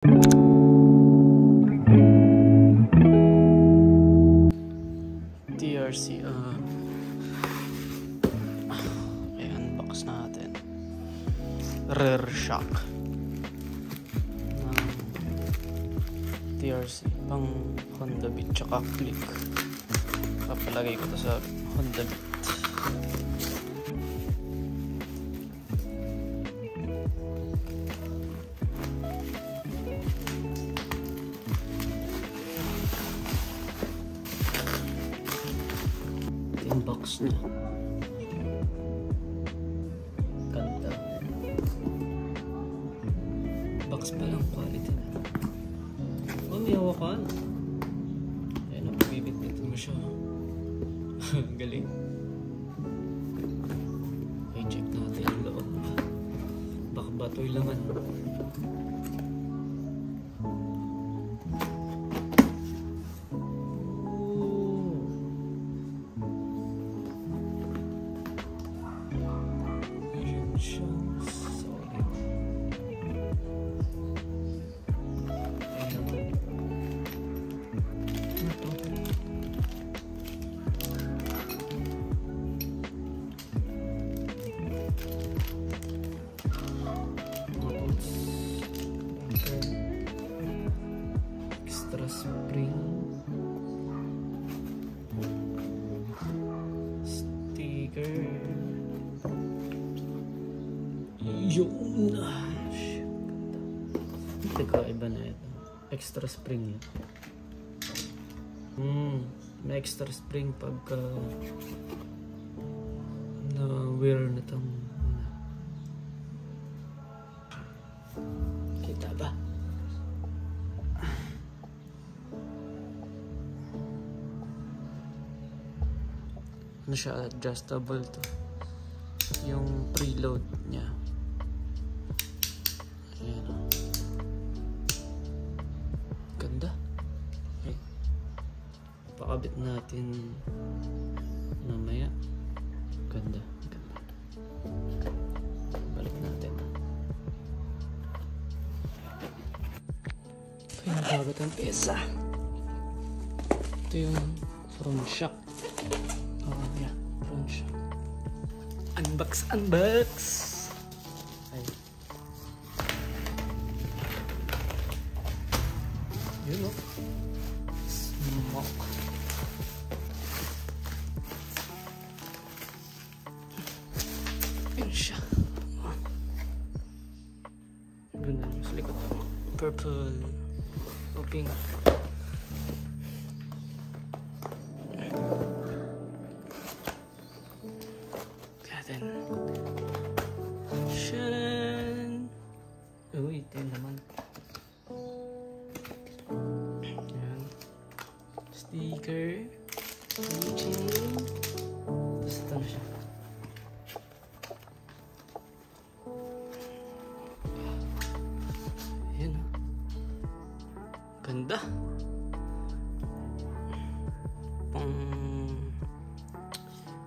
TRC, i-unbox natin. Rear shock ng TRC pang Honda Beat tsaka Click. Papalagay ko to sa Honda Beat. Yung box niya. Ganda. Box pa lang, quality na. Oh, may hawakan. Ayan, napabibit-bit mo siya. Galing. Okay, check natin yung loob. Baka batoy laman. Extra spring, sticker, yun na. Teka, iba na ito. Extra spring yun. May extra spring pagka na-wear na itong kita ba? Ano siya, adjustable to. Yung preload niya. Ayan o. Ganda. Okay. Pakabit natin mamaya. Ganda. Ganda. Balik natin. Kaya nagagat ang pesa. Ito yung front shock. Oh yeah, front shock. Unbox, unbox. Ay. Yun o. Smoke. Yun siya. Ganda yung sa likod. Purple. O pink. Shanan. Uy, ito naman. Ayan. Sticker. Chain. Tapos ito na siya. Ayan o. Ganda. Pang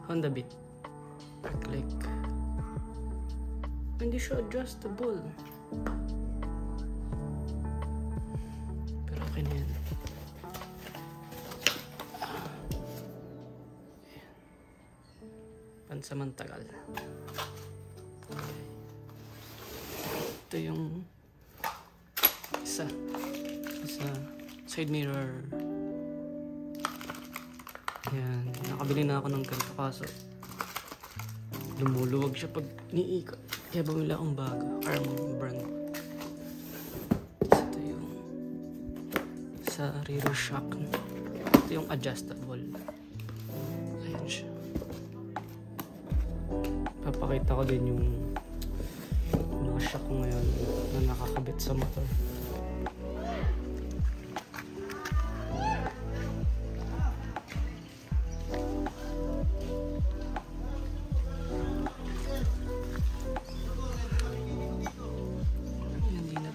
Honda Beat. Click. Hindi siya adjustable. Pero okay na yan. Pansamantagal. Ito yung isa side mirror. Yan. Nakabili na ako ng ganito kaso lumuluwag siya pag niikot. Kaya bumili akong bago. Arm brand. Ito yung sa rear shock. Ito yung adjustable. Ayan siya. Papakita ko din yung mga shock ko ngayon na nakakabit sa motor.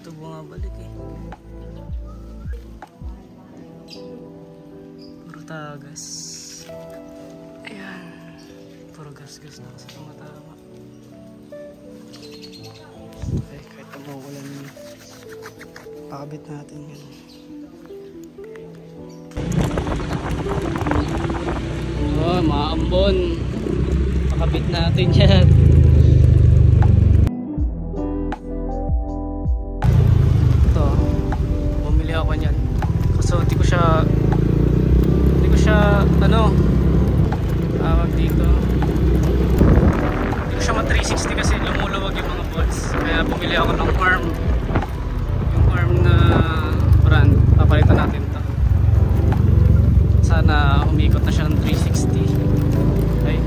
Bumabalik eh. Puro tagas. Ayan. Puro gas-gas na kasi tumatama. Okay, kahit umuulan Pakabit natin yun. Oh, mga ambon. Pakabit natin yan. Ito, bumili ako niyan. Kasi hindi ko siya tawag dito. Hindi ko siya ma-360 kasi lumuluwag yung mga bolts. Kaya bumili ako ng arm. Yung arm na brand. Papalitan natin to. Sana umikot na siya ng 360. Okay.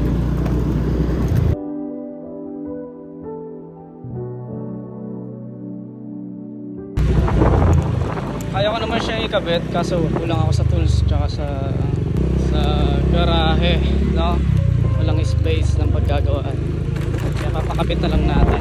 Kaya ko naman siya ikabit kaso kulang ako sa tools tsaka sa garahe, no? Walang space ng paggagawaan. Kaya papakabit na lang natin.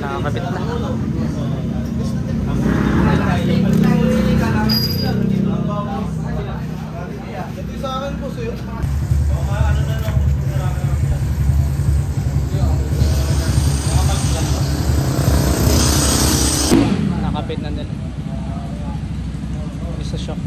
Nakakabit na. Nakakabit na nila. Isa shock.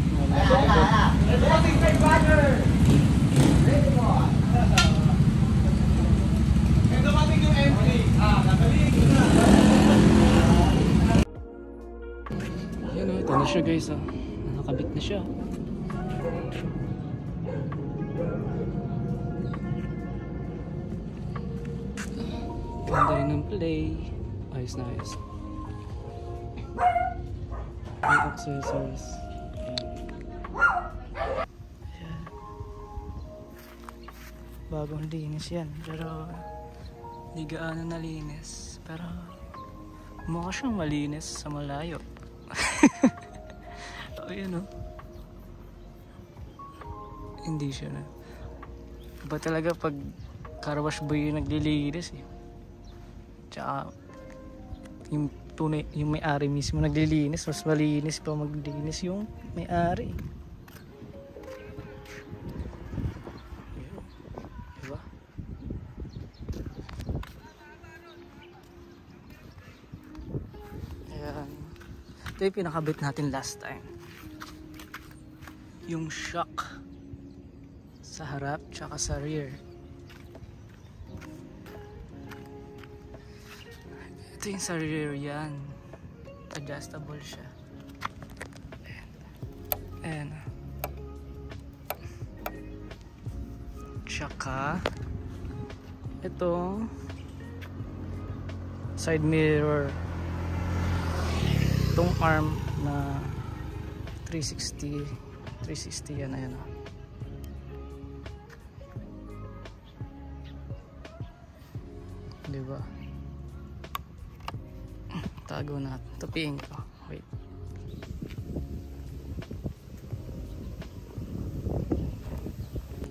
Yan o, ito na siya guys. Nakakabit na siya. Ganda rin ng play. Ayos na ayos. May accessories. Ayan. Bagong linis yan. Pero hindi gaano nalinis. Pero mukha siyang malinis sa malayo. Oh, yun o. Hindi siya na. Iba talaga pag car wash boy yung naglilinis eh. Tsaka yung tunay, yung may-ari mismo naglilinis, mas malinis pa maglinis yung may-ari. Diba? Ayan. Ito yung pinakabit natin last time. Yung shock sa harap tsaka sa rear. Ito yung sa rear yan. Adjustable siya. Ayan. Tsaka ito side mirror. Itong arm na 360 yan, ayan o. Diba? Tago natin. Tupiin ko. Wait.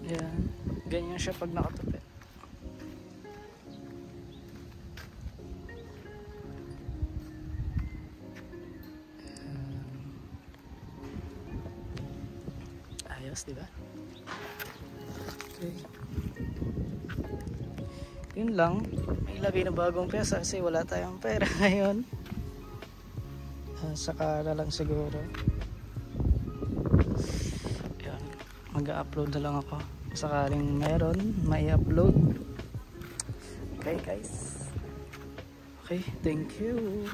Ayan. Ganyan siya pag nakatupi. Diba? Okay. Yun lang. May ilagay na bagong pyesa kasi wala tayong pera ngayon. Saka na lang siguro. Yan. Mag-upload na lang ako. Sakaling meron, may upload. Okay guys. Okay, thank you.